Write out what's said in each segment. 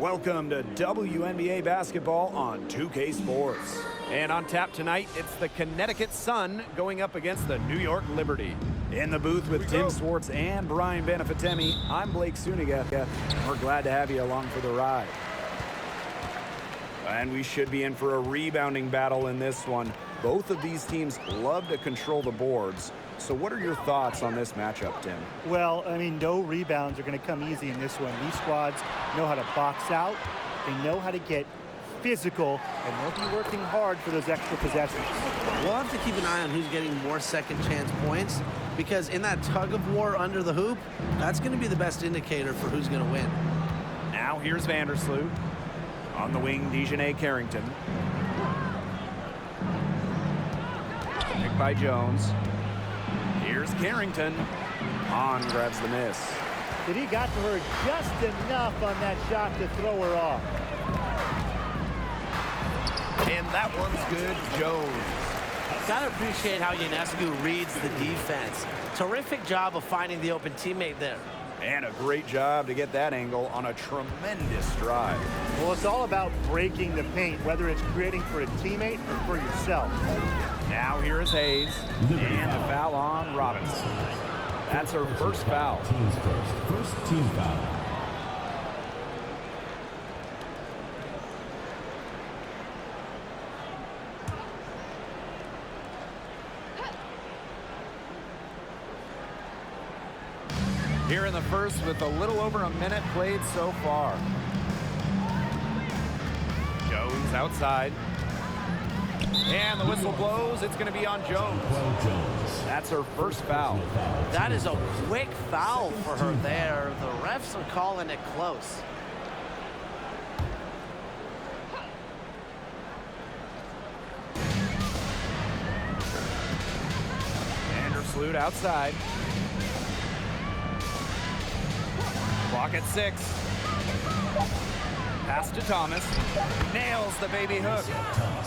Welcome to WNBA basketball on 2K Sports. And on tap tonight, it's the Connecticut Sun going up against the New York Liberty. In the booth with Tim Swartz and Brian Benefitemi, I'm Blake Suniga. We're glad to have you along for the ride. And we should be in for a rebounding battle in this one. Both of these teams love to control the boards. So what are your thoughts on this matchup, Tim? Well, I mean, no rebounds are going to come easy in this one. These squads know how to box out. They know how to get physical, and they'll be working hard for those extra possessions. We'll have to keep an eye on who's getting more second chance points, because in that tug of war under the hoop, that's going to be the best indicator for who's going to win. Now here's Vandersloot. On the wing, Dejanay Carrington. Picked by Jones. Here's Carrington. Hahn grabs the miss. But he got to her just enough on that shot to throw her off. And that one's good, Jones. Gotta appreciate how Ionescu reads the defense. Terrific job of finding the open teammate there. And a great job to get that angle on a tremendous drive. Well, it's all about breaking the paint, whether it's creating for a teammate or for yourself. Now here is Hayes, and the foul on Robinson. That's her first foul. Team's first team foul. Here in the first with a little over a minute played so far. Jones outside. And the whistle blows. It's going to be on Jones. That's her first foul. That is a quick foul for her there. The refs are calling it close. Vandersloot outside. Clock at 6. Pass to Thomas. Nails the baby hook.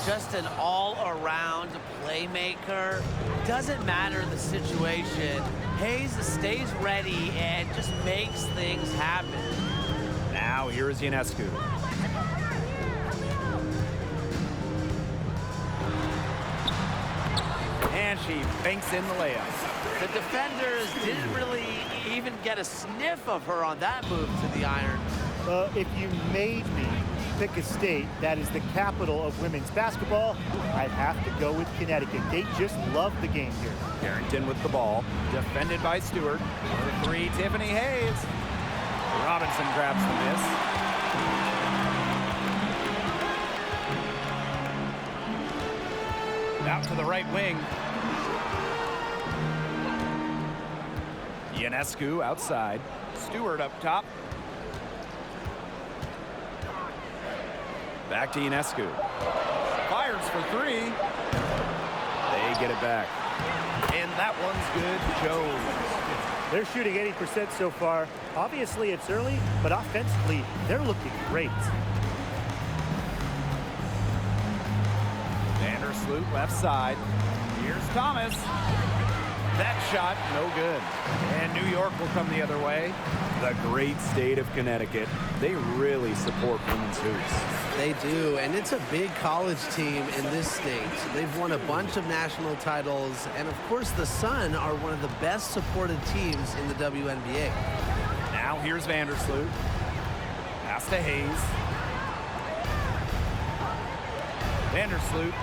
Just an all-around playmaker. Doesn't matter the situation. Hayes stays ready and just makes things happen. Now here is Ionescu. And she banks in the layup. The defenders didn't really even get a sniff of her on that move to the iron. If you made me pick a state that is the capital of women's basketball, I'd have to go with Connecticut. They just love the game here. Carrington with the ball, defended by Stewart. For three, Tiffany Hayes. Robinson grabs the miss. Out to the right wing. Ionescu outside. Stewart up top. Back to Ionescu. Fires for three. They get it back. And that one's good, Jones. They're shooting 80% so far. Obviously, it's early, but offensively, they're looking great. Vandersloot left side. Here's Thomas. That shot, no good. And New York will come the other way. The great state of Connecticut. They really support women's hoops. They do, and it's a big college team in this state. They've won a bunch of national titles, and of course the Sun are one of the best supported teams in the WNBA. Now here's Vandersloot. Pass to Hayes. Vandersloot.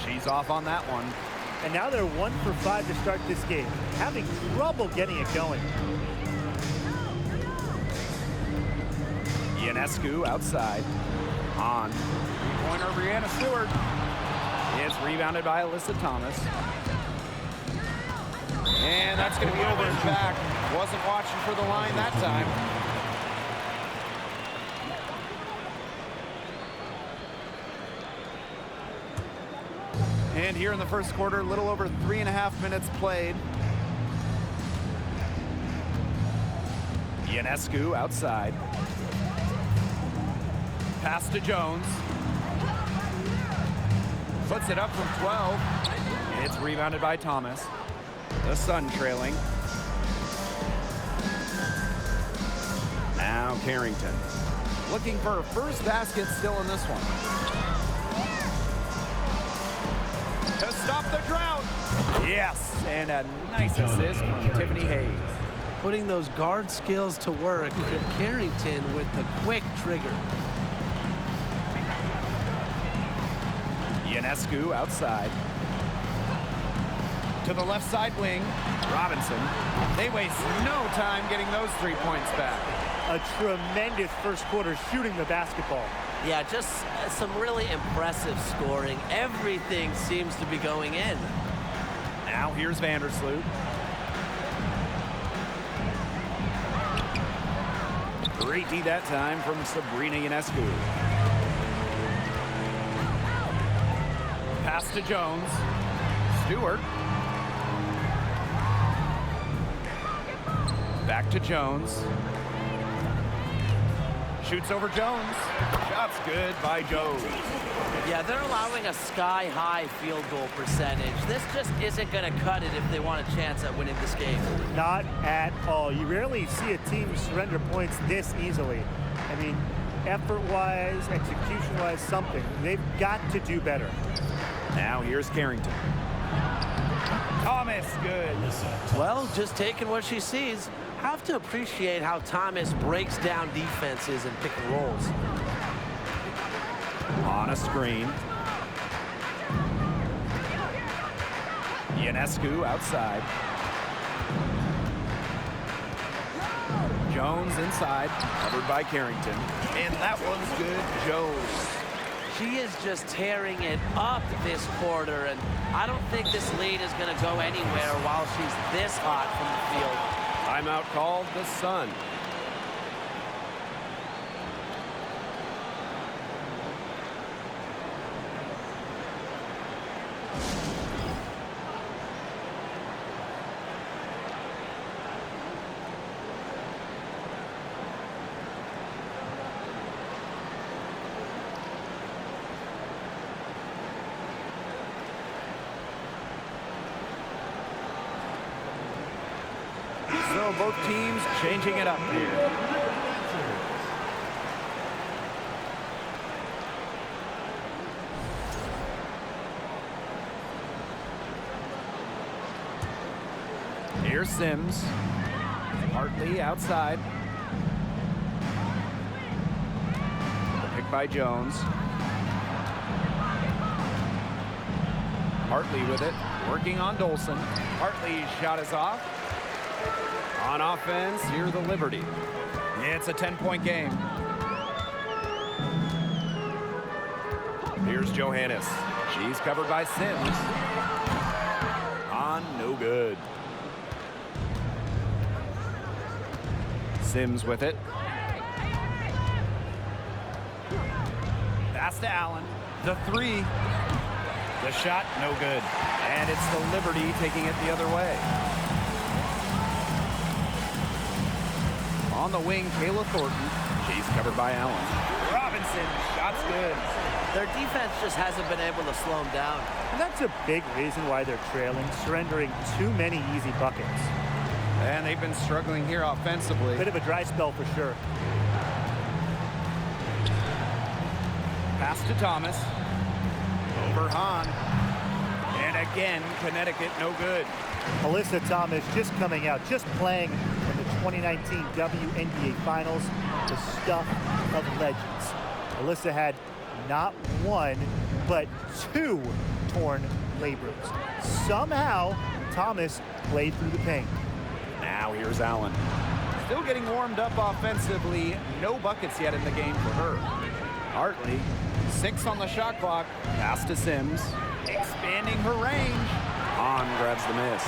She's off on that one. And now they're 1 for 5 to start this game, having trouble getting it going. Ionescu outside. On. Three-pointer, Brianna Stewart. It's rebounded by Alyssa Thomas. And that's going to be over and back. Wasn't watching for the line that time. And here in the first quarter, a little over 3.5 minutes played. Ionescu outside. Pass to Jones. Puts it up from 12. It's rebounded by Thomas. The Sun trailing. Carrington. Looking for her first basket still in this one. To stop the drought. Yes, and a nice assist from Tiffany Hayes. Putting those guard skills to work, Carrington with the quick trigger. Ionescu outside. To the left side wing, Robinson. They waste no time getting those 3 points back. A tremendous first quarter shooting the basketball. Yeah, just some really impressive scoring. Everything seems to be going in. Now here's Vandersloot. Great D that time from Sabrina Ionescu. Pass to Jones. Stewart. Back to Jones. Shoots over Jones. Shot's good by Jones. Yeah, they're allowing a sky-high field goal percentage. This just isn't going to cut it if they want a chance at winning this game. Not at all. You rarely see a team surrender points this easily. I mean, effort-wise, execution-wise, something. They've got to do better. Now here's Carrington. Thomas, good. Well, just taking what she sees. Have to appreciate how Thomas breaks down defenses and pick and rolls. On a screen. Ionescu outside. Jones inside, covered by Carrington. And that one's good, Jones. She is just tearing it up this quarter, and I don't think this lead is going to go anywhere while she's this hot from the field. Timeout called the Sun. So both teams changing it up here. Here's Sims. Hartley outside. The pick by Jones. Hartley with it, working on Dolson. Hartley's shot is off. On offense, here's the Liberty. It's a 10-point game. Here's Johannes. She's covered by Sims. On, no good. Sims with it. Pass to Allen. The three. The shot, no good. And it's the Liberty taking it the other way. On the wing, Kayla Thornton. She's covered by Allen. Robinson, shot's good. Their defense just hasn't been able to slow them down. And that's a big reason why they're trailing, surrendering too many easy buckets. And they've been struggling here offensively. Bit of a dry spell for sure. Pass to Thomas. Over Hahn. And again, Connecticut no good. Alyssa Thomas just coming out, just playing in the 2019 WNBA Finals, the stuff of legends. Alyssa had not one, but two torn labrums. Somehow, Thomas played through the pain. Now here's Allen. Still getting warmed up offensively. No buckets yet in the game for her. Hartley, 6 on the shot clock. Pass to Sims. Expanding her range. Hahn grabs the miss.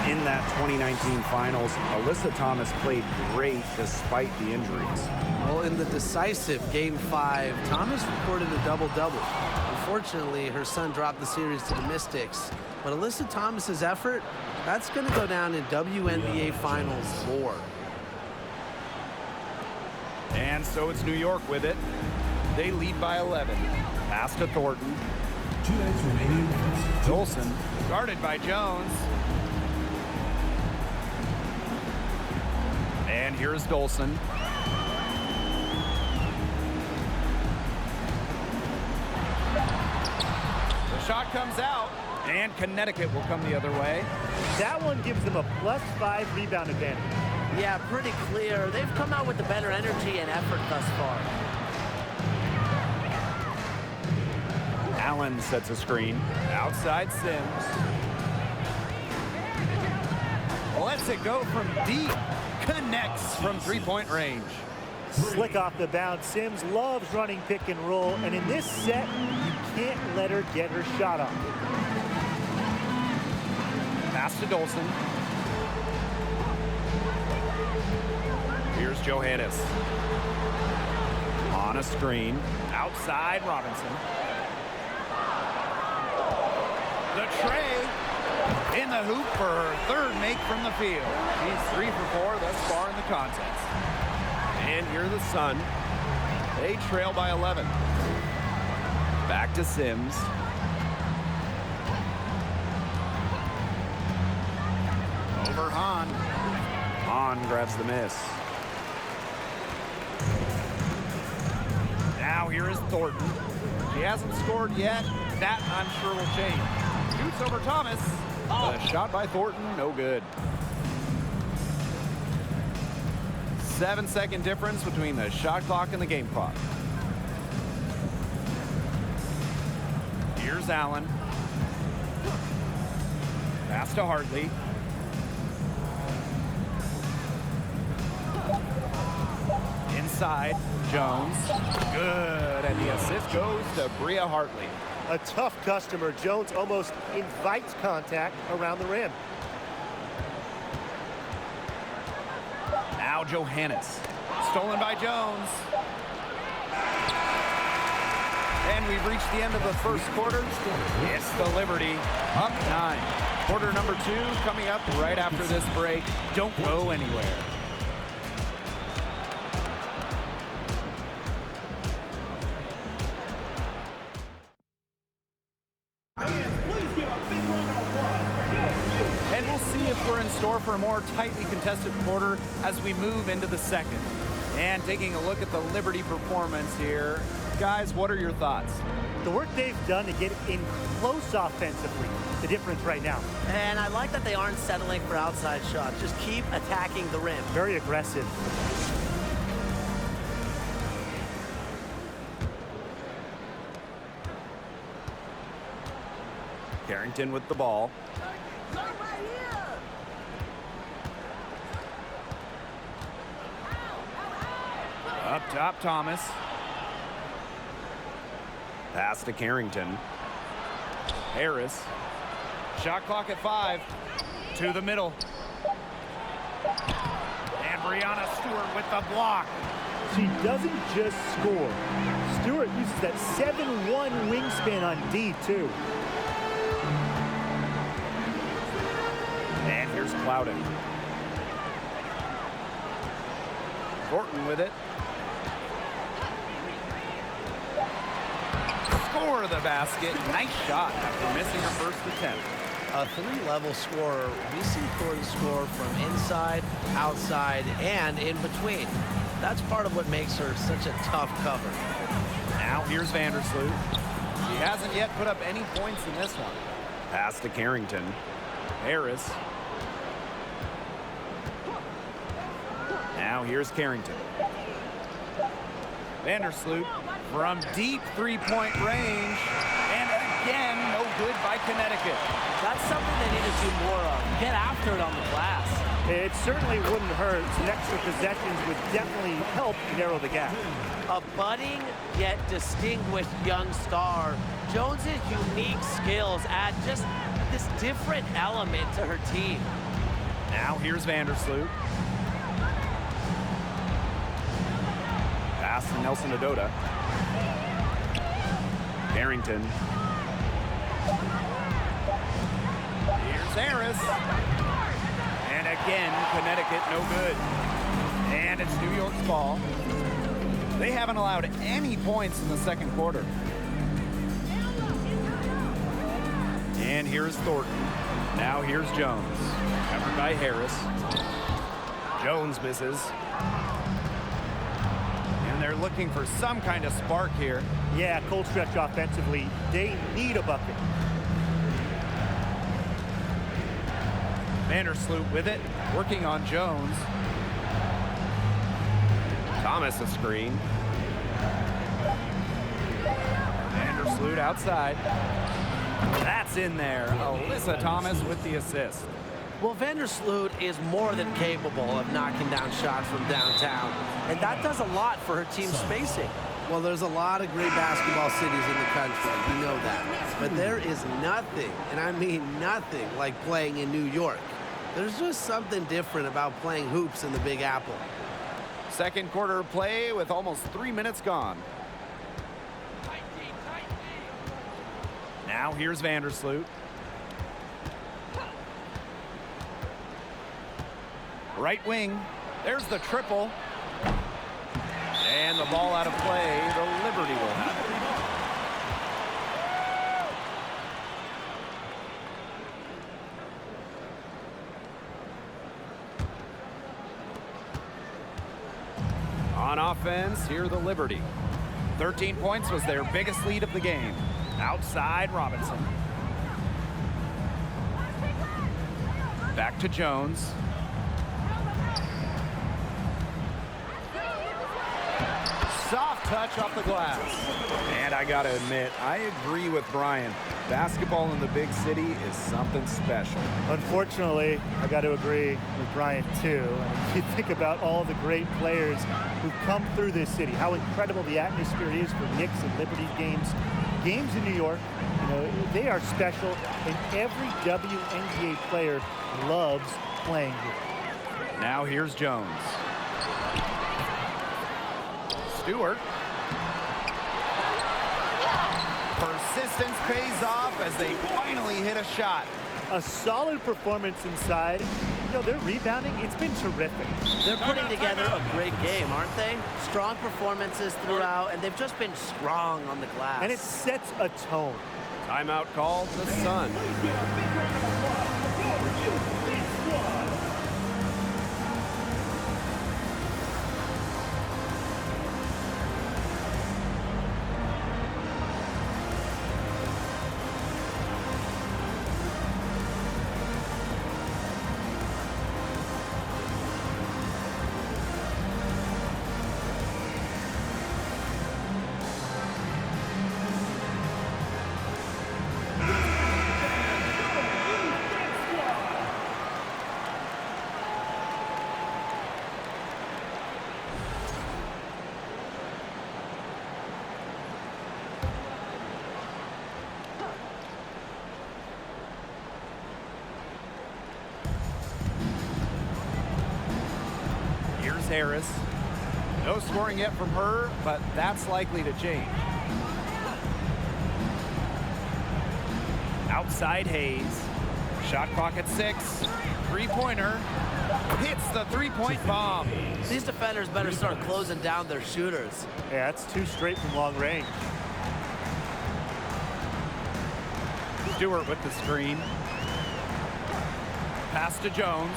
In that 2019 finals, Alyssa Thomas played great despite the injuries. Well, in the decisive Game 5, Thomas recorded a double-double. Unfortunately, her son dropped the series to the Mystics. But Alyssa Thomas's effort, that's going to go down in WNBA Finals lore. And so it's New York with it. They lead by 11. Pass to Thornton. 2 minutes remaining. Dolson, guarded by Jones. And here's Dolson. Shot comes out, and Connecticut will come the other way. That one gives them a +5 rebound advantage. Yeah, pretty clear. They've come out with the better energy and effort thus far. Allen sets a screen. Outside Sims. Lets it go from deep. Connects from three-point range. Slick off the bounce. Sims loves running pick and roll, and in this set, you can't let her get her shot off. Pass to Dolson. Here's Johannes. On a screen. Outside Robinson. The tray in the hoop for her third make from the field. She's 3 for 4 thus far in the contest. And here the Sun. They trail by 11. Back to Sims. Over Hahn. Hahn grabs the miss. Now here is Thornton. She hasn't scored yet. That, I'm sure, will change. Shoots over Thomas. The shot by Thornton, no good. 7-second difference between the shot clock and the game clock. Here's Allen. Pass to Hartley. Inside, Jones. Good, and the assist goes to Bria Hartley. A tough customer. Jones almost invites contact around the rim. Now Johannes. Stolen by Jones. And we've reached the end of the first quarter. It's the Liberty, up 9. Quarter number 2 coming up right after this break. Don't go anywhere. And we'll see if we're in store for a more tightly contested quarter as we move into the second. And taking a look at the Liberty performance here. Guys, what are your thoughts? The work they've done to get in close offensively, the difference right now. And I like that they aren't settling for outside shots. Just keep attacking the rim. Very aggressive. Carrington with the ball. Up top, Thomas. Pass to Carrington. Harris. Shot clock at 5. To the middle. And Brianna Stewart with the block. She doesn't just score. Stewart uses that 7'1" wingspan on D, too. And here's Clouden. Thornton with it. Score the basket. Nice shot after missing her first attempt. A 3-level scorer. We see Thornton score from inside, outside, and in between. That's part of what makes her such a tough cover. Now here's Vandersloot. She hasn't yet put up any points in this one. Pass to Carrington. Harris. Now here's Carrington. Vandersloot from deep three-point range. And again, no good by Connecticut. That's something they need to do more of. Get after it on the glass. It certainly wouldn't hurt. Some extra possessions would definitely help narrow the gap. A budding yet distinguished young star. Jones's unique skills add just this different element to her team. Now here's Vandersloot. Pass to Nelson Adota. Carrington. Here's Harris. And again, Connecticut no good. And it's New York's ball. They haven't allowed any points in the second quarter. And here's Thornton. Now here's Jones. Covered by Harris. Jones misses. And they're looking for some kind of spark here. Yeah, cold stretch offensively. They need a bucket. Vandersloot with it, working on Jones. Thomas a screen. Vandersloot outside. That's in there. Alyssa Thomas with the assist. Well, Vandersloot is more than capable of knocking down shots from downtown, and that does a lot for her team's spacing. Well, there's a lot of great basketball cities in the country. We know that. But there is nothing, and I mean nothing, like playing in New York. There's just something different about playing hoops in the Big Apple. Second quarter of play with almost 3 minutes gone. Now here's Vandersloot. Right wing. There's the triple. And the ball out of play. The Liberty will have it. On offense, here the Liberty. 13 points was their biggest lead of the game. Outside Robinson. Back to Jones. Soft touch off the glass. And I gotta admit, I agree with Brian. Basketball in the big city is something special. Unfortunately, I got to agree with Brian too. You think about all the great players who've come through this city, how incredible the atmosphere is for Knicks and Liberty games. Games in New York, they are special, and every WNBA player loves playing here. Now here's Jones. Stewart. Persistence pays off as they finally hit a shot. A solid performance inside. Their rebounding, it's been terrific. They're putting together a great game, aren't they? Strong performances throughout, and they've just been strong on the glass. And it sets a tone. Timeout called the Sun. Harris. No scoring yet from her, but that's likely to change. Outside Hayes. Shot clock at 6. Three-pointer. Hits the three-point bomb. These defenders better start closing down their shooters. Yeah, that's 2 straight from long range. Stewart with the screen. Pass to Jones.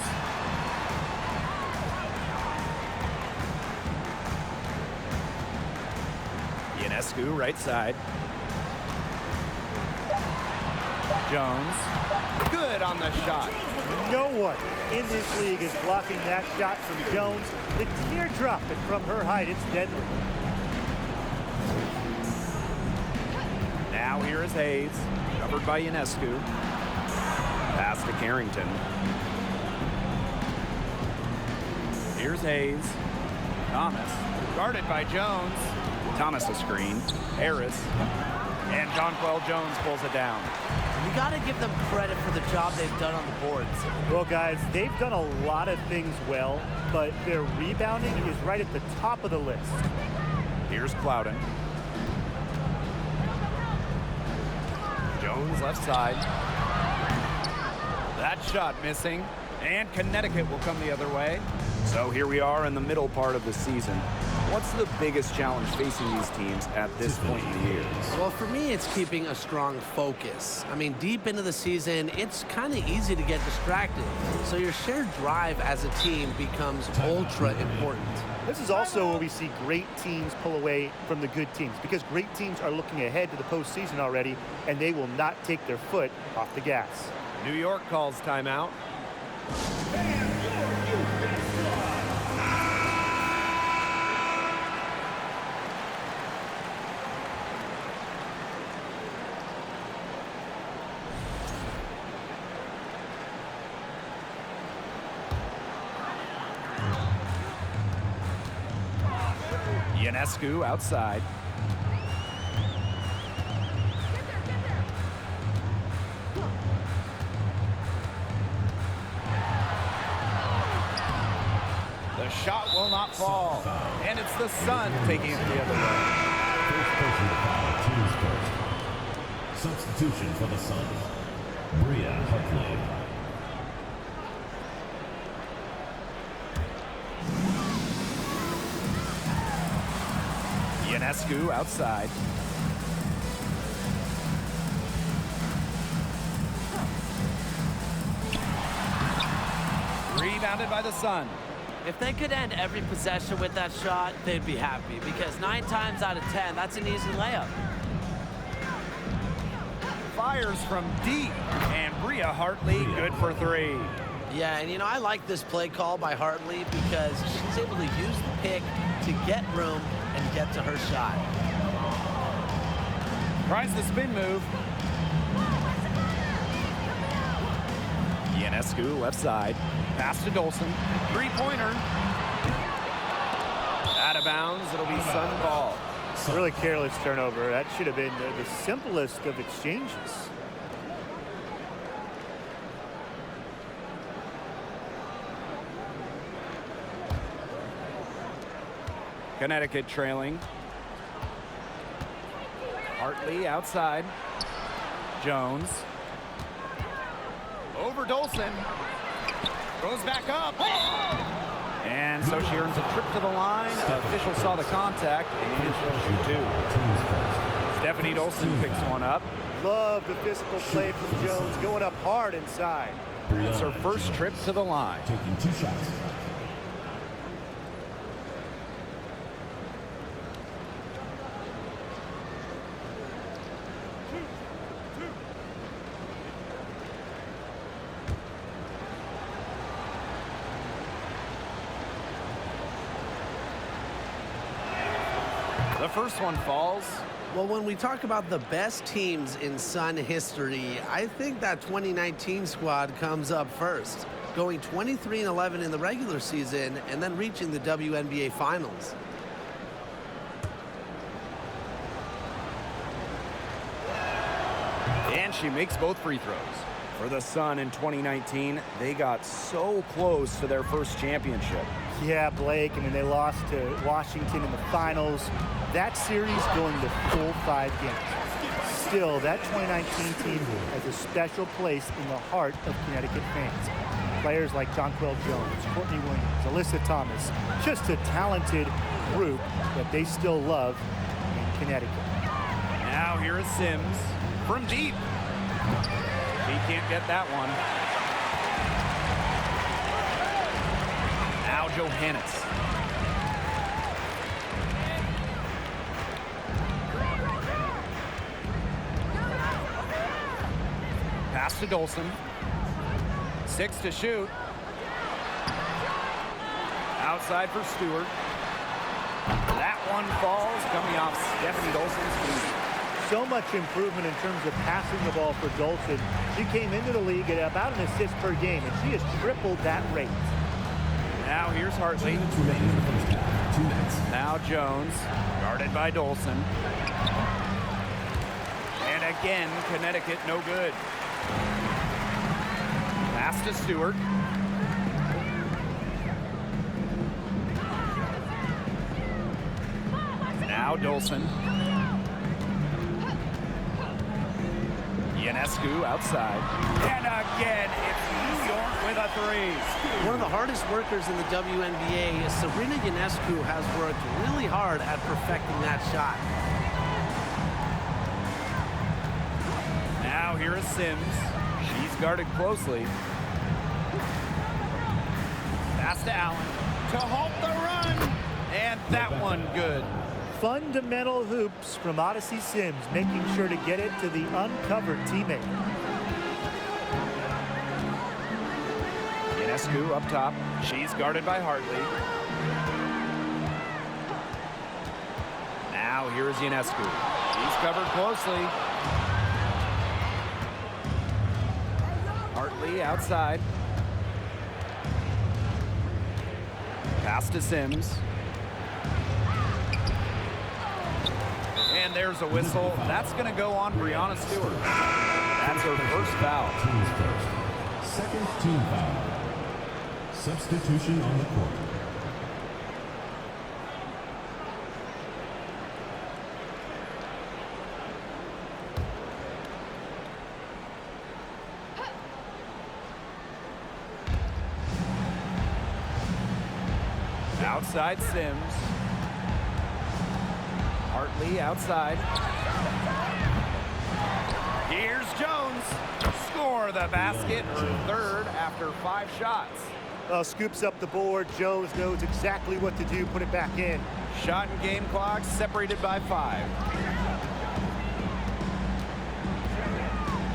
Ionescu, right side. Jones. Good on the shot. No one in this league is blocking that shot from Jones. The teardrop, and from her height, it's deadly. Now here is Hayes, covered by Ionescu. Pass to Carrington. Here's Hayes. Thomas, guarded by Jones. Thomas a screen. Harris. And Jonquel Jones pulls it down. You got to give them credit for the job they've done on the boards. Well, guys, they've done a lot of things well, but their rebounding is right at the top of the list. Here's Clouden. Jones left side. That shot missing. And Connecticut will come the other way. So here we are in the middle part of the season. What's the biggest challenge facing these teams at this point in the year? Well, for me, it's keeping a strong focus. I mean, deep into the season, it's kind of easy to get distracted. So your shared drive as a team becomes ultra important. This is also where we see great teams pull away from the good teams, because great teams are looking ahead to the postseason already, and they will not take their foot off the gas. New York calls timeout. Ionescu outside. The shot will not fall. And it's the Sun taking it the other way. First person to foul, team's first. Substitution for the Suns. Bria Hartley. Ionescu outside. Rebounded by the Sun. If they could end every possession with that shot, they'd be happy because 9 times out of 10, that's an easy layup. Fires from deep, and Bria Hartley good for 3. Yeah, and I like this play call by Hartley because she's able to use the pick to get room and get to her shot. Tries the spin move. Ionescu left side. Pass to Dolson. 3-pointer. Out of bounds. It'll be Sun ball. Really careless turnover. That should have been the simplest of exchanges. Connecticut trailing. Hartley outside. Jones. Over Dolson. Goes back up. And so she earns a trip to the line. Official saw the contact, and she'll shoot 2. Stephanie Dolson picks one up. Love the physical play from Jones, going up hard inside. It's her first trip to the line. Taking 2 shots. The first one falls. Well, when we talk about the best teams in Sun history, I think that 2019 squad comes up first, going 23-11 in the regular season and then reaching the WNBA Finals. And she makes both free throws. For the Sun in 2019, they got so close to their first championship. Yeah, Blake, I mean, they lost to Washington in the finals. That series going to full 5 games. Still, that 2019 team has a special place in the heart of Connecticut fans. Players like Jonquel Jones, Courtney Williams, Alyssa Thomas, just a talented group that they still love in Connecticut. Now here is Sims from deep. He can't get that one. Now Johannes. Pass to Dolson. 6 to shoot. Outside for Stewart. That one falls, coming off Stephanie Dolson's feet. So much improvement in terms of passing the ball for Dolson. She came into the league at about an assist per game, and she has tripled that rate. Now here's Hartley. 2 minutes remaining in the first half. 2 minutes. Now Jones, guarded by Dolson. And again, Connecticut no good. Pass to Stewart. Now Dolson. Ionescu outside. And again, it's New York with a 3. One of the hardest workers in the WNBA, Sabrina Ionescu, has worked really hard at perfecting that shot. Now here is Sims. She's guarded closely. Pass to Allen to halt the run. And that one good. Fundamental hoops from Odyssey Sims, making sure to get it to the uncovered teammate. Ionescu up top. She's guarded by Hartley. Now here's Ionescu. She's covered closely. Hartley outside. Pass to Sims. And there's a whistle. That's going to go on Brianna Stewart. That's her first foul. Team's first. Second team foul. Substitution on the court. Outside Sims. Hartley outside. Here's Jones. Score the basket, her third after 5 shots. Scoops up the board. Jones knows exactly what to do. Put it back in. Shot and game clock separated by 5.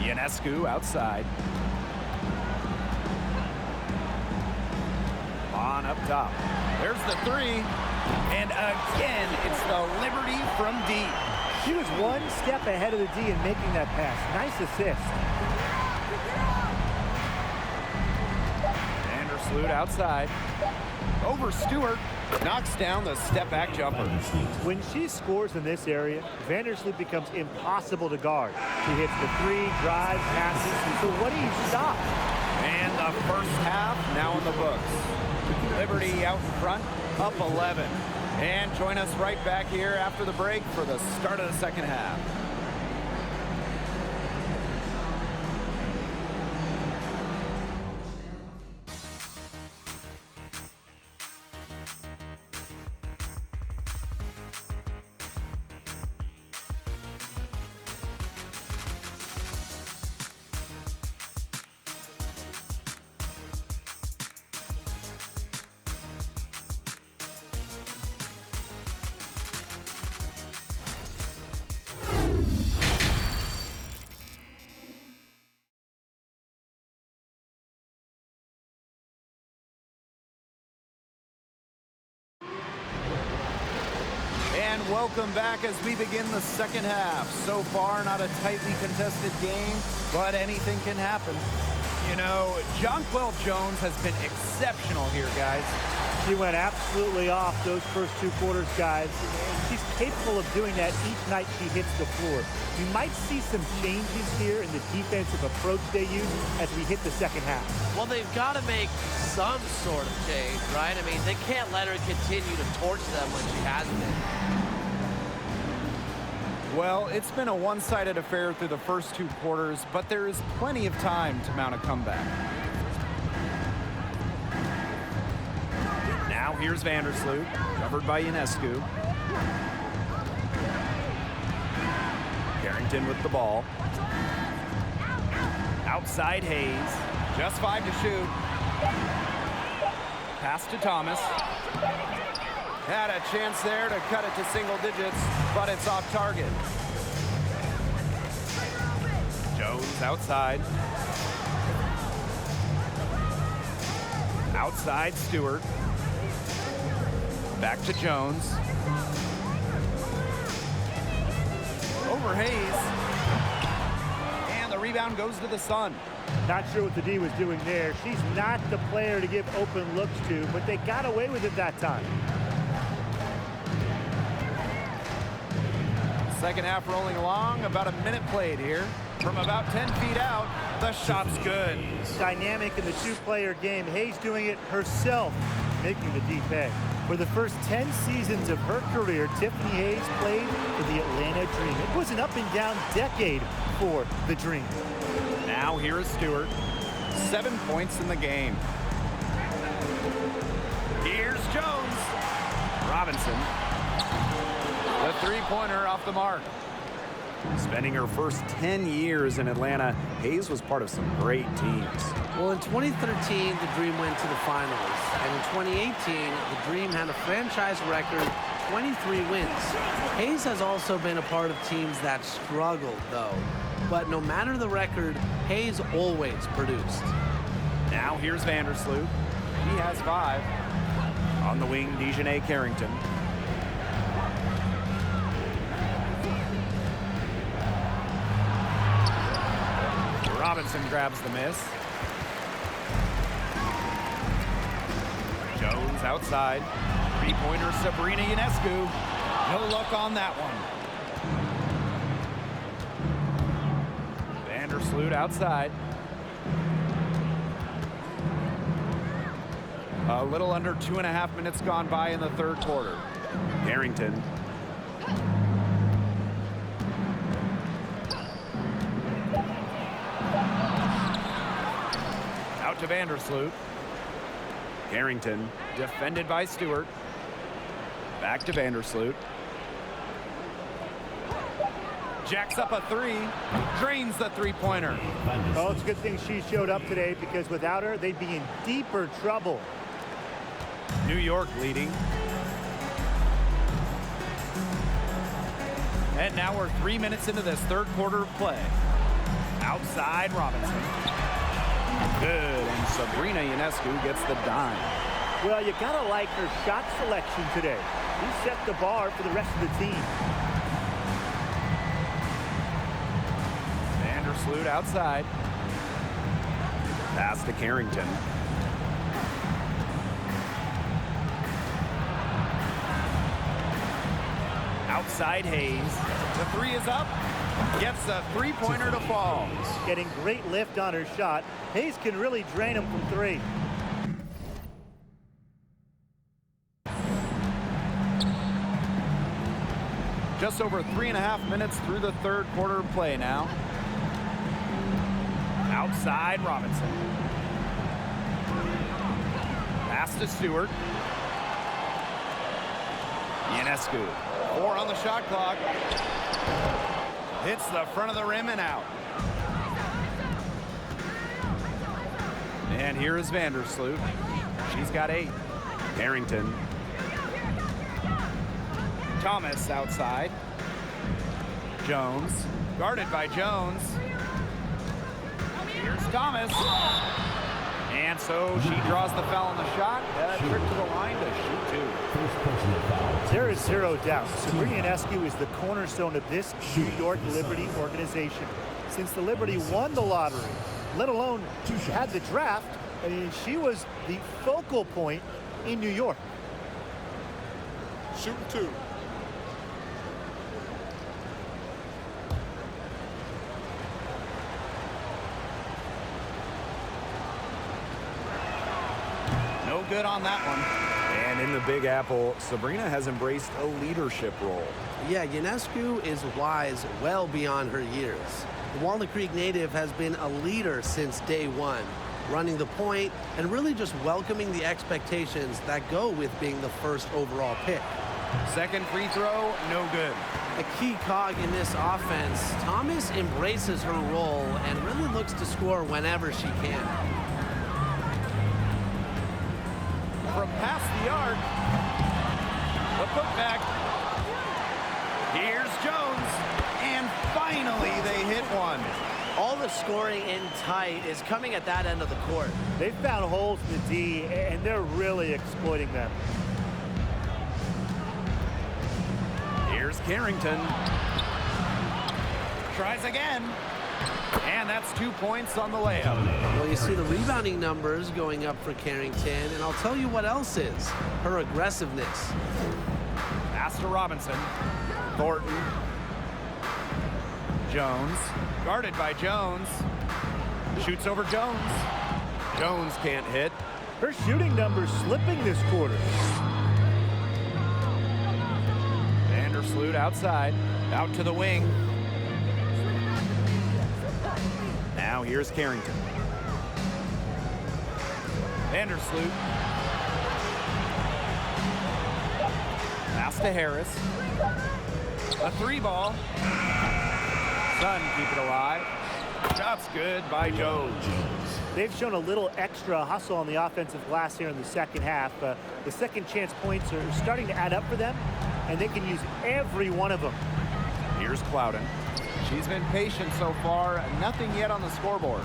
Ionescu outside. On up top. There's the 3. And again, it's the Liberty from deep. She was one step ahead of the D in making that pass. Nice assist. Vandersloot outside. Over Stewart. Knocks down the step-back jumper. When she scores in this area, Vandersloot becomes impossible to guard. She hits the 3, drives, passes. So what do you stop? And the first half now in the books. Liberty out in front, up 11. And join us right back here after the break for the start of the second half. And welcome back as we begin the second half. So far, not a tightly contested game, but anything can happen. You know, Jonquel Jones has been exceptional here, guys. She went absolutely off those first 2 quarters, guys. And she's capable of doing that each night she hits the floor. You might see some changes here in the defensive approach they use as we hit the second half. Well, they've got to make some sort of change, right? I mean, they can't let her continue to torch them when she has been. Well, it's been a one-sided affair through the first 2 quarters, but there is plenty of time to mount a comeback. Now here's Vandersloot, covered by Ionescu. Carrington with the ball. Outside Hayes, just 5 to shoot. Pass to Thomas. Had a chance there to cut it to single digits, but it's off target. Jones outside. Outside Stewart. Back to Jones. Over Hayes. And the rebound goes to the Sun. Not sure what the D was doing there. She's not the player to give open looks to, but they got away with it that time. Second half rolling along, about a minute played here. From about 10 feet out, the shot's good. Dynamic in the 2-player game. Hayes doing it herself, making the D pay. For the first 10 seasons of her career, Tiffany Hayes played for the Atlanta Dream. It was an up-and-down decade for the Dream. Now here is Stewart. 7 points in the game. Here's Jones. Robinson. The 3-pointer off the mark. Spending her first 10 years in Atlanta, Hayes was part of some great teams. Well, in 2013, the Dream went to the finals. And in 2018, the Dream had a franchise record 23 wins. Hayes has also been a part of teams that struggled, though. But no matter the record, Hayes always produced. Now here's Vandersloot. He has 5. On the wing, Dejanay Carrington. Robinson grabs the miss. Jones outside. Three-pointer, Sabrina Ionescu. No luck on that one. Vandersloot outside. A little under 2.5 minutes gone by in the third quarter. Carrington. Out to Vandersloot. Carrington defended by Stewart. Back to Vandersloot. Jacks up a 3. Drains the three-pointer. Oh, it's a good thing she showed up today, because without her, they'd be in deeper trouble. New York leading. And now we're 3 minutes into this third quarter of play. Outside Robinson. Good, and Sabrina Ionescu gets the dime. Well, you gotta like her shot selection today. He set the bar for the rest of the team. Vandersloot outside. Pass to Carrington. Outside Hayes. The 3 is up. Gets a three-pointer to fall. Getting great lift on her shot. Hayes can really drain him from 3. Just over 3.5 minutes through the third quarter of play now. Outside Robinson. Pass to Stewart. Ionescu. 4 on the shot clock. Hits the front of the rim and out. And here is Vandersloot. She's got 8. Carrington. Thomas outside. Jones. Guarded by Jones. Here's Thomas. And so she draws the foul on the shot. Trick to the line to shoot 2. There is zero doubt Sabrina Ionescu is the cornerstone of this New York Liberty organization. Since the Liberty won the lottery, let alone had the draft, I mean, she was the focal point in New York. Shooting 2. No good on that one. And in the Big Apple, Sabrina has embraced a leadership role. Yeah, Ionescu is wise well beyond her years. The Walnut Creek native has been a leader since day one, running the point and really just welcoming the expectations that go with being the first overall pick. Second free throw, no good. A key cog in this offense, Thomas embraces her role and really looks to score whenever she can. From past the arc, the putback. Here's Jones, and finally they hit one. All the scoring in tight is coming at that end of the court. They've found holes in the D, and they're really exploiting them. Here's Carrington. Tries again. And that's 2 points on the layup. Well, you see the rebounding numbers going up for Carrington, and I'll tell you what else is, her aggressiveness. Pass to Robinson. Thornton. Jones. Guarded by Jones. Shoots over Jones. Jones can't hit. Her shooting numbers slipping this quarter. Vandersloot outside. Out to the wing. Now here's Carrington. Vandersloot. Pass to Harris. A 3-ball. Sun keep it alive. Shot's good by Jones. They've shown a little extra hustle on the offensive glass here in the second half. The second chance points are starting to add up for them, and they can use every one of them. Here's Clouden. She's been patient so far. Nothing yet on the scoreboard.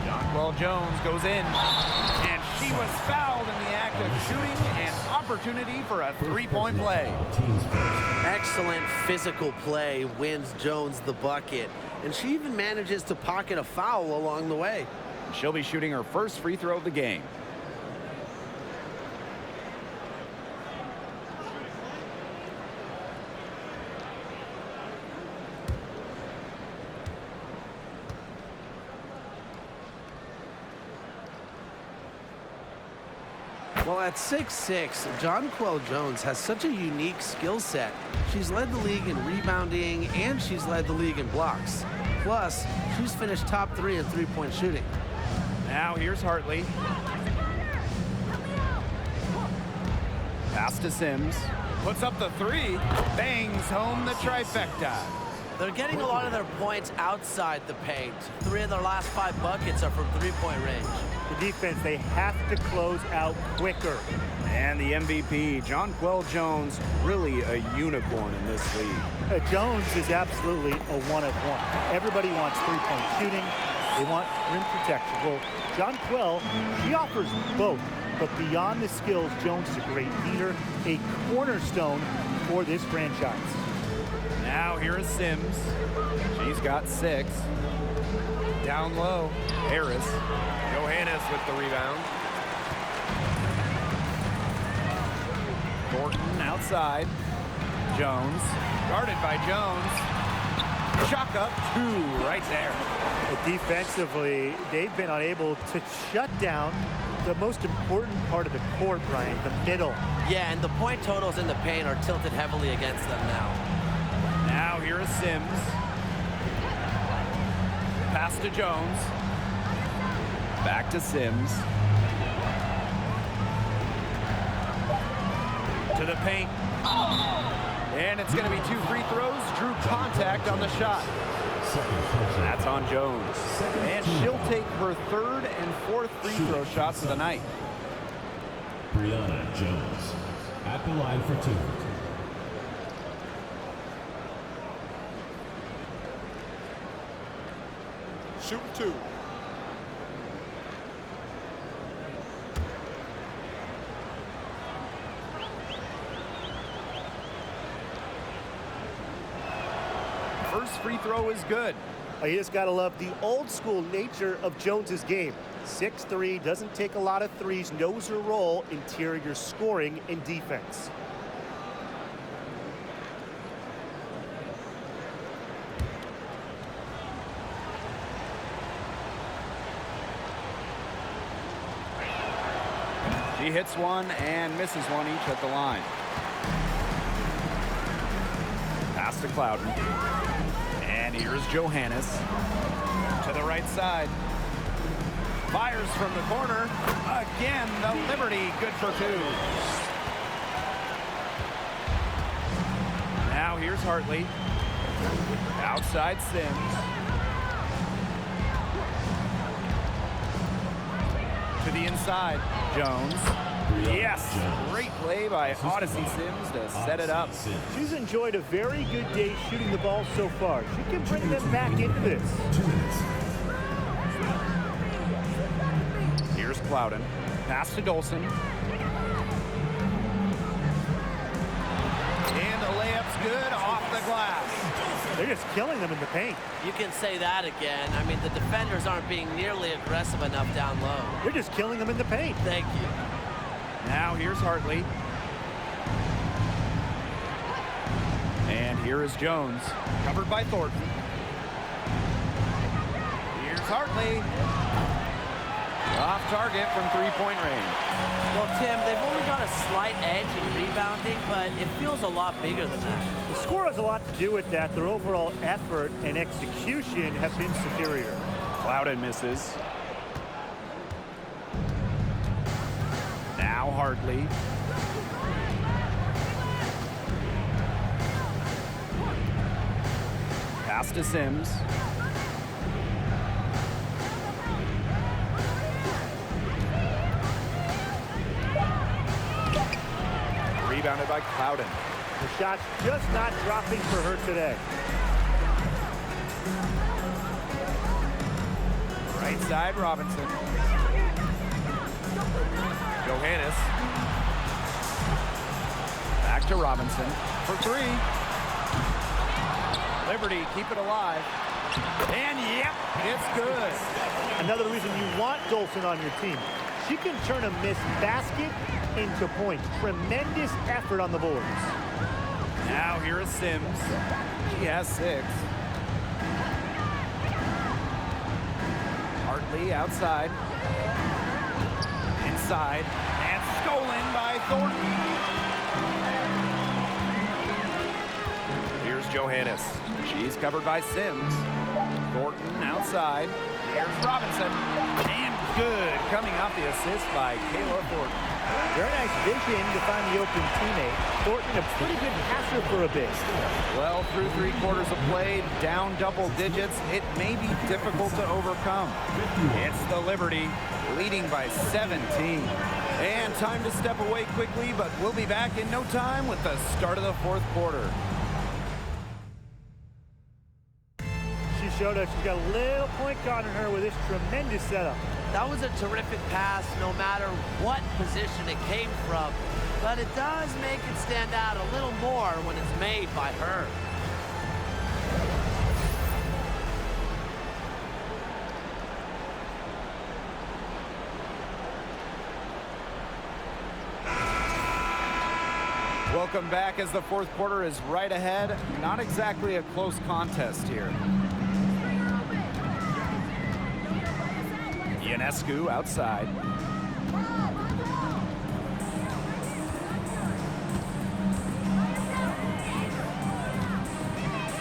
Jonquel Jones goes in, and she was fouled in the act of shooting. An opportunity for a three-point play. Excellent physical play wins Jones the bucket, and she even manages to pocket a foul along the way. She'll be shooting her first free throw of the game. Well, at 6'6", Jonquel Jones has such a unique skill set. She's led the league in rebounding, and she's led the league in blocks. Plus, she's finished top 3 in three-point shooting. Now here's Hartley. Pass to Sims. Puts up the three. Bangs home the trifecta. They're getting a lot of their points outside the paint. 3 of their last 5 buckets are from three-point range. The defense, they have to close out quicker. And the MVP, Jonquel Jones, really a unicorn in this league. Jones is absolutely a one-of-one. Everybody wants three-point shooting. They want rim protection. Well, Jonquel, she offers both. But beyond the skills, Jones is a great leader, a cornerstone for this franchise. Now here is Sims. She's got 6. Down low, Harris. Johannes with the rebound. Thornton outside. Jones, guarded by Jones. Chuck up 2 right there. But defensively, they've been unable to shut down the most important part of the court, Brian, the middle. Yeah, and the point totals in the paint are tilted heavily against them now. Now here is Sims. Pass to Jones. Back to Sims. To the paint. And it's going to be 2 free throws. Drew contact on the shot. That's on Jones. And she'll take her 3rd and 4th free throw shots of the night. Brianna Jones at the line for 2. Shooting 2. First free throw is good. You just got to love the old school nature of Jones's game. 6'3", doesn't take a lot of threes, knows her role, interior scoring and defense. She hits one and misses one each at the line. Pass to Clouden. And here's Johannes. To the right side. Fires from the corner. Again, the Liberty, good for 2. Now here's Hartley. Outside Sims. To the inside, Jones. Yes, great play by Odyssey Sims to set it up. She's enjoyed a very good day shooting the ball so far. She can bring them back into this. Here's Clouden. Pass to Dolson. And the layup's good off the glass. They're just killing them in the paint. You can say that again. I mean, the defenders aren't being nearly aggressive enough down low. They're just killing them in the paint. Thank you. Now here's Hartley. And here is Jones, covered by Thornton. Here's Hartley. Off target from 3-point range. Well, Tim, they've only got a slight edge in rebounding, but it feels a lot bigger than that. The score has a lot to do with that. Their overall effort and execution have been superior. Clouden misses. Now Hartley. Pass to Sims. Rebounded by Clouden. The shot's just not dropping for her today. Right side, Robinson. Johannes. Back to Robinson for three. Liberty, keep it alive. And yep, it's good. Another reason you want Dolson on your team. She can turn a missed basket into points. Tremendous effort on the boards. Now here is Sims. She has 6. Hartley outside. Inside. And stolen by Thornton. Here's Johannes. She's covered by Sims. Thornton outside. Here's Robinson. And good. Coming off the assist by Kayla Thornton. Very nice vision to find the open teammate. Thornton, a pretty good passer for a bit. Well, through 3 quarters of play, down double digits, it may be difficult to overcome. It's the Liberty, leading by 17. And time to step away quickly, but we'll be back in no time with the start of the 4th quarter. She showed us she's got a little point guard on her with this tremendous setup. That was a terrific pass, no matter what position it came from. But it does make it stand out a little more when it's made by her. Welcome back as the 4th quarter is right ahead. Not exactly a close contest here. Ionescu outside.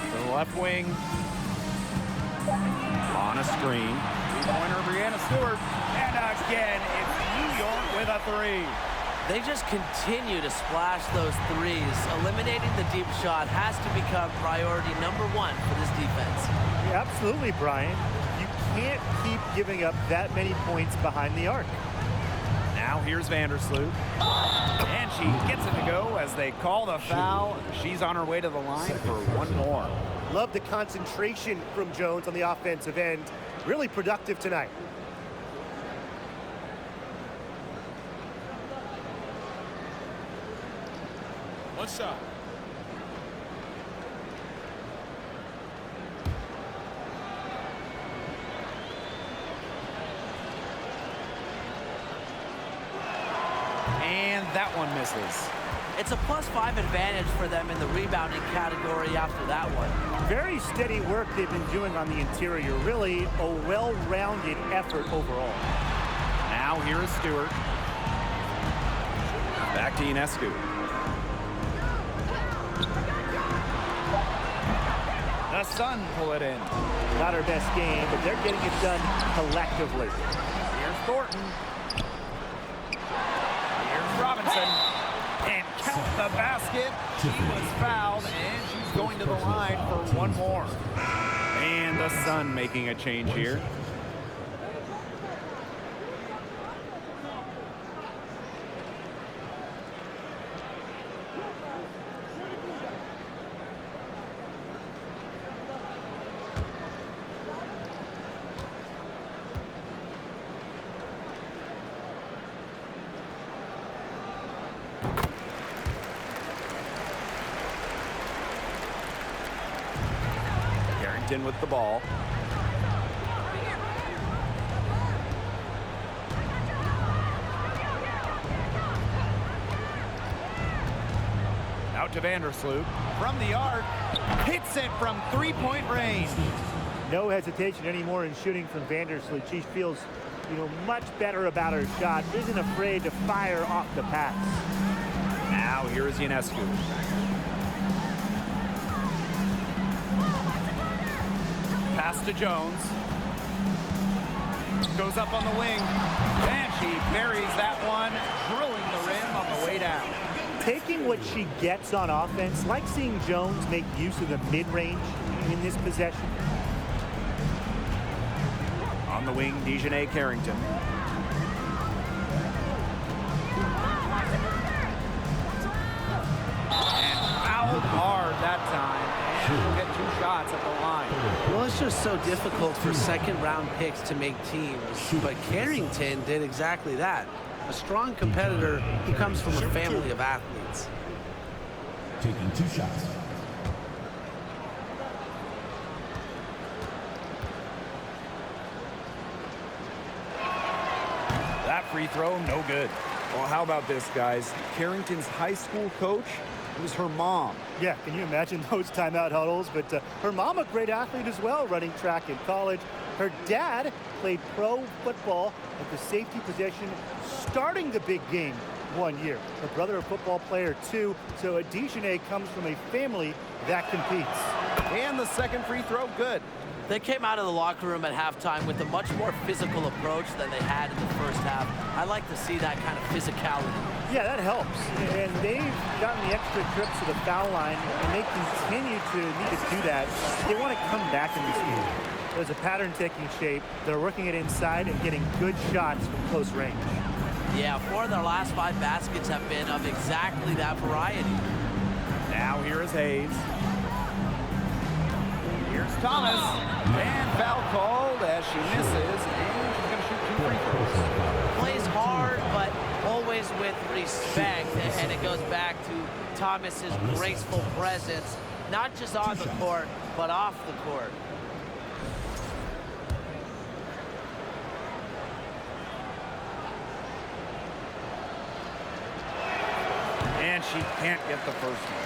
To the left wing. On a screen. 3-pointer Brianna Stewart. And again, it's New York with a 3. They just continue to splash those threes. Eliminating the deep shot has to become priority number 1 for this defense. Yeah, absolutely, Brian. You can't keep giving up that many points behind the arc. Now here's Vandersloot. And she gets it to go as they call the foul. She's on her way to the line for one more. Love the concentration from Jones on the offensive end. Really productive tonight. One shot. And that one misses. It's a +5 advantage for them in the rebounding category after that one. Very steady work they've been doing on the interior. Really a well-rounded effort overall. Now here is Stewart. Back to Ionescu. The Sun pull it in. Not her best game, but they're getting it done collectively. Here's Thornton. Here's Robinson. And count the basket. She was fouled, and she's going to the line for one more. And the Sun making a change here. In with the ball. Out to Vandersloot. From the arc. Hits it from 3-point range. No hesitation anymore in shooting from Vandersloot. She feels, much better about her shot. Isn't afraid to fire off the pass. Now here is Ionescu. Pass to Jones. Goes up on the wing. And she buries that one, drilling the rim on the way down. Taking what she gets on offense, like seeing Jones make use of the mid-range in this possession. On the wing, Dejanay Carrington. And fouled hard that time. She'll get 2 shots at the line. Well, it's just so difficult for second-round picks to make teams, but Carrington did exactly that. A strong competitor who comes from a family of athletes. Taking 2 shots. That free throw, no good. Well, how about this, guys? Carrington's high school coach, it was her mom. Yeah, can you imagine those timeout huddles? But her mom, a great athlete as well, running track in college. Her dad played pro football at the safety position, starting the big game one year. Her brother, a football player too. So Dejanay comes from a family that competes. And the second free throw, good. They came out of the locker room at halftime with a much more physical approach than they had in the first half. I like to see that kind of physicality. Yeah, that helps. And they've gotten the extra trips to the foul line, and they continue to need to do that. They want to come back in this game. There's a pattern taking shape. They're working it inside and getting good shots from close range. Yeah, 4 of their last 5 baskets have been of exactly that variety. Now here is Hayes. Here's Thomas. And foul called as she misses, and she's going to shoot 2 free throws. Plays hard, but always with respect, and it goes back to Thomas's graceful presence, not just on the court, but off the court. And she can't get the first one.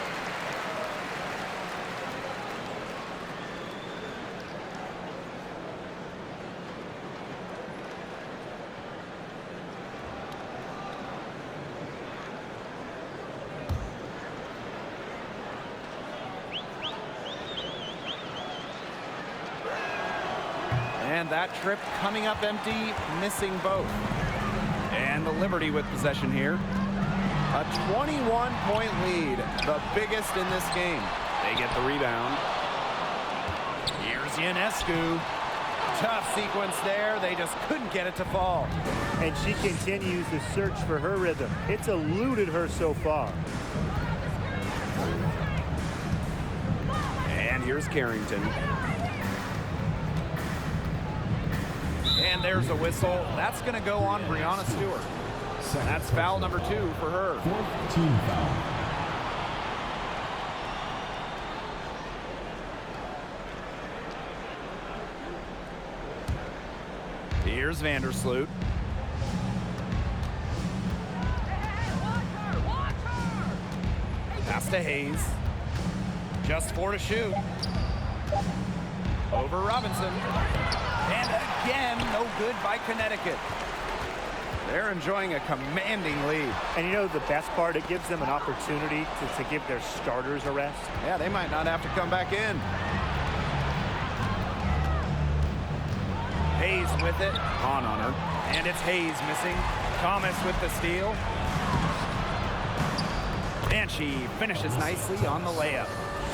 And that trip coming up empty, missing both. And the Liberty with possession here. A 21-point lead, the biggest in this game. They get the rebound. Here's Ionescu. Tough sequence there. They just couldn't get it to fall. And she continues to search for her rhythm. It's eluded her so far. And here's Carrington. And there's a whistle. That's going to go on Brianna Stewart. That's foul number 2 for her. 4th team foul. Here's Vandersloot. Pass to Hayes. Just 4 to shoot. Over Robinson. And again, no good by Connecticut. They're enjoying a commanding lead. And you know the best part, it gives them an opportunity to give their starters a rest. Yeah, they might not have to come back in. Hayes with it, on her. And it's Hayes missing. Thomas with the steal. And she finishes nicely on the layup.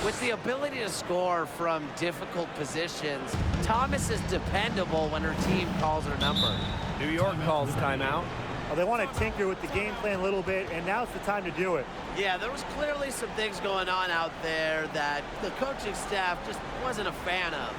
With the ability to score from difficult positions, Thomas is dependable when her team calls her number. New York calls timeout. Well, they want to tinker with the game plan a little bit, and now's the time to do it. Yeah, there was clearly some things going on out there that the coaching staff just wasn't a fan of.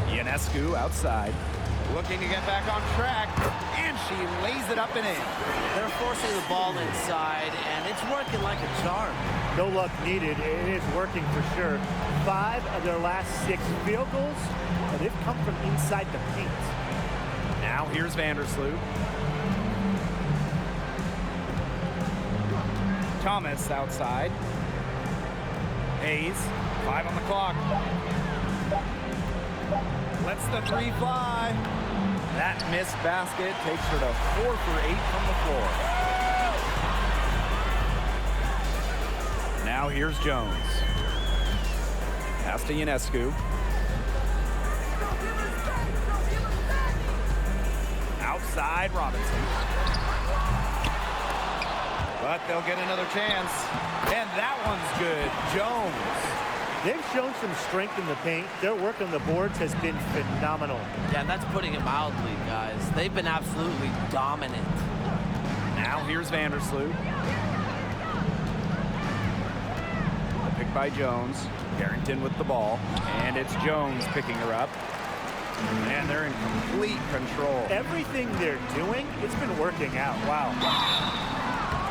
Ionescu outside, looking to get back on track, and she lays it up and in. They're forcing the ball inside, and it's working like a charm. No luck needed. It is working for sure. 5 of their last 6 field goals, and they've come from inside the paint. Now here's Vandersloot. Thomas outside. Hayes, 5 on the clock. Lets the 3 fly. That missed basket takes her to 4 for 8 from the floor. Now here's Jones. Pass to Ionescu. Outside Robinson. But they'll get another chance. And that one's good. Jones. They've shown some strength in the paint. Their work on the boards has been phenomenal. Yeah, that's putting it mildly, guys. They've been absolutely dominant. Now here's Vandersloot. The pick by Jones. Carrington with the ball. And it's Jones picking her up. And they're in complete control. Everything they're doing, it's been working out. Wow.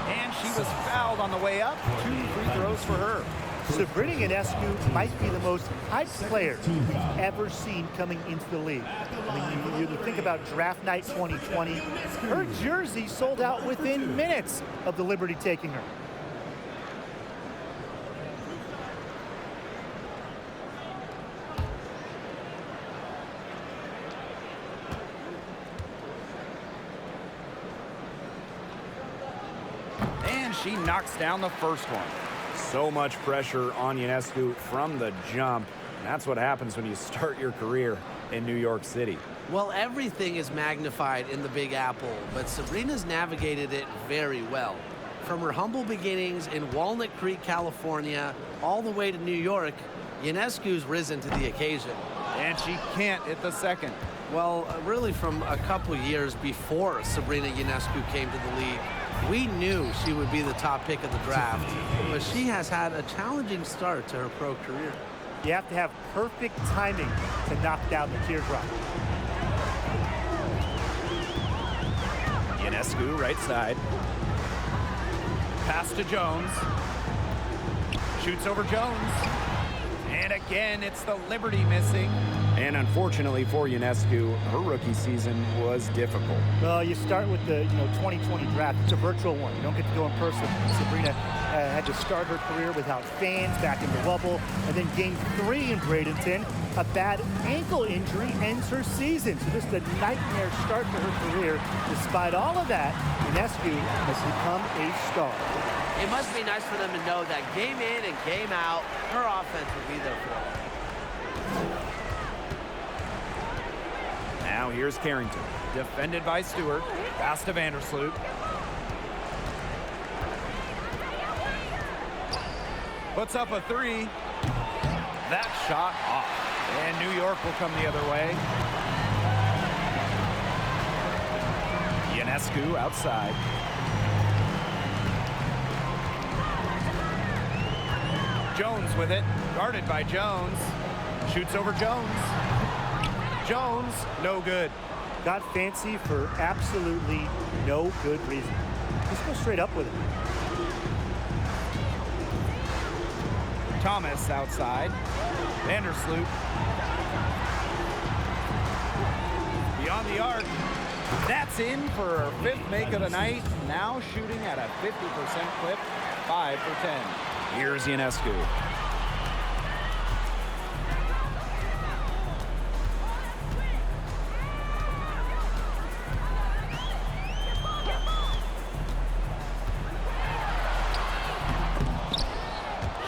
And she was fouled on the way up. 2 free throws for her. Sabrina Ionescu might be the most hyped player we've ever seen coming into the league. I mean, you think about draft night 2020, her jersey sold out within minutes of the Liberty taking her. And she knocks down the first one. So much pressure on Ionescu from the jump. And that's what happens when you start your career in New York City. Well, everything is magnified in the Big Apple, but Sabrina's navigated it very well. From her humble beginnings in Walnut Creek, California, all the way to New York, Ionescu's risen to the occasion. And she can't hit the second. Well, really from a couple years before Sabrina Ionescu came to the league, we knew she would be the top pick of the draft, but she has had a challenging start to her pro career. You have to have perfect timing to knock down the teardrop. Ionescu, right side. Pass to Jones. Shoots over Jones. And again, it's the Liberty missing. And unfortunately for Ionescu, her rookie season was difficult. Well, you start with the 2020 draft. It's a virtual one. You don't get to go in person. Sabrina had to start her career without fans back in the bubble. And then game 3 in Bradenton, a bad ankle injury ends her season. So just a nightmare start to her career. Despite all of that, Ionescu has become a star. It must be nice for them to know that game in and game out, her offense will be there for them. Now here's Carrington. Defended by Stewart. Pass to Vandersloot. Puts up a 3. That shot off. And New York will come the other way. Ionescu outside. Jones with it. Guarded by Jones. Shoots over Jones. Jones, no good. Got fancy for absolutely no good reason. Just go straight up with it. Thomas outside. Vandersloot. Beyond the arc. That's in for her 5th make of the night. Now shooting at a 50% clip. 5 for 10. Here's Ionescu.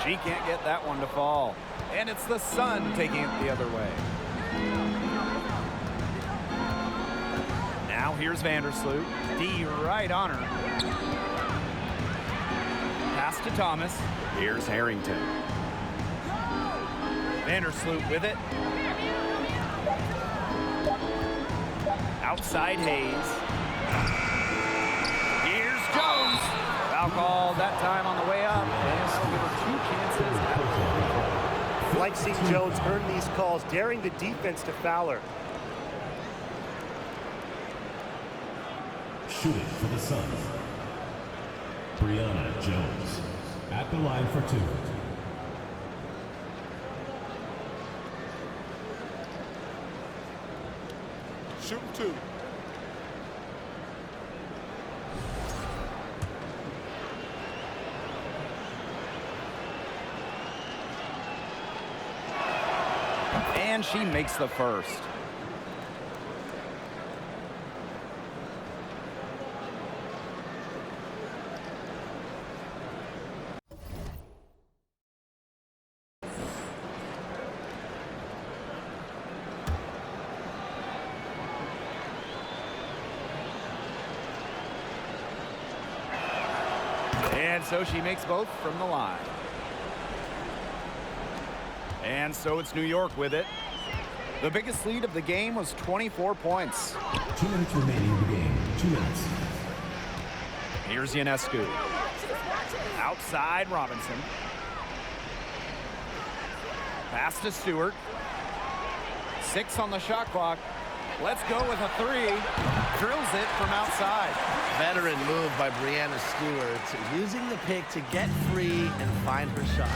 She can't get that one to fall. And it's the Sun taking it the other way. Now here's Vandersloot. D right on her. Pass to Thomas. Here's Harrington. Vandersloot with it. Outside Hayes. Here's Jones. Foul called that time on the way up. And so give her 2 chances at the free throw. Like seeing Jones earn these calls, daring the defense to foul her. Shooting for the Suns, Brianna Jones at the line for 2. Shooting 2. And she makes the first. And so she makes both from the line. And so it's New York with it. The biggest lead of the game was 24 points. 2 minutes remaining in the game. 2 minutes. Here's Ionescu. Outside Robinson. Pass to Stewart. 6 on the shot clock. Let's go with a 3. Drills it from outside. Veteran move by Brianna Stewart, using the pick to get free and find her shot.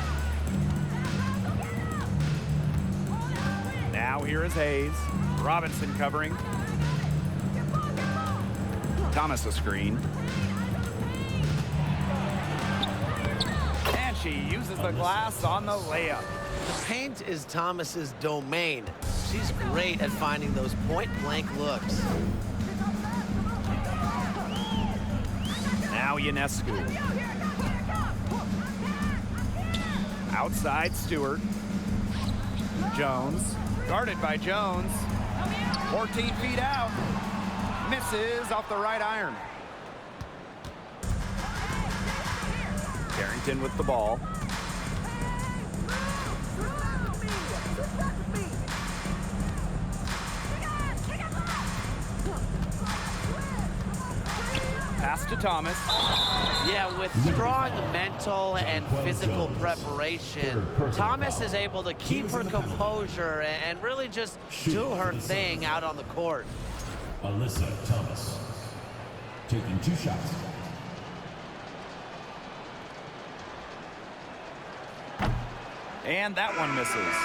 Now here is Hayes. Robinson covering. Thomas a screen. And she uses the glass on the layup. The paint is Thomas's domain. She's great at finding those point-blank looks. Now Ionescu. Outside Stewart. Jones. Guarded by Jones. 14 feet out. Misses off the right iron. Carrington with the ball. Pass to Thomas. Yeah, with strong mental and physical preparation, Thomas is able to keep her composure and really just do her thing out on the court. Alyssa Thomas taking 2 shots. And that one misses.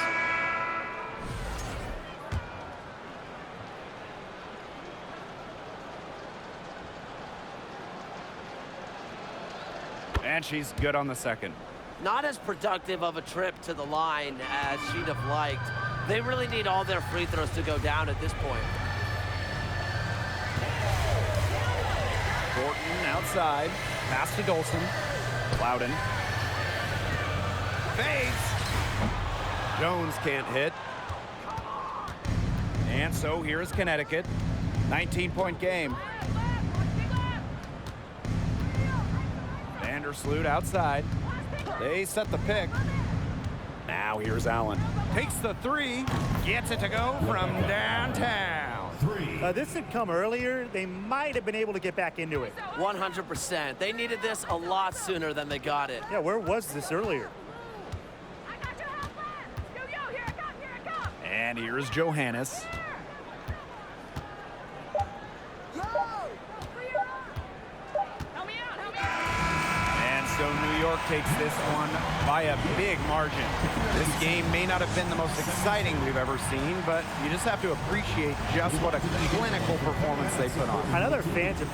And she's good on the second. Not as productive of a trip to the line as she'd have liked. They really need all their free throws to go down at this point. Thornton outside. Pass to Dolson. Loudon. Fades. Jones can't hit. And so here is Connecticut. 19-point game. Vandersloot outside. They set the pick. Now here's Allen. Takes the 3. Gets it to go from downtown. 3. This had come earlier. They might have been able to get back into it. 100%. They needed this a lot sooner than they got it. Yeah, where was this earlier? And here's Johannes. And so New York takes this one by a big margin. This game may not have been the most exciting we've ever seen, but you just have to appreciate just what a clinical performance they put on. I know their fans are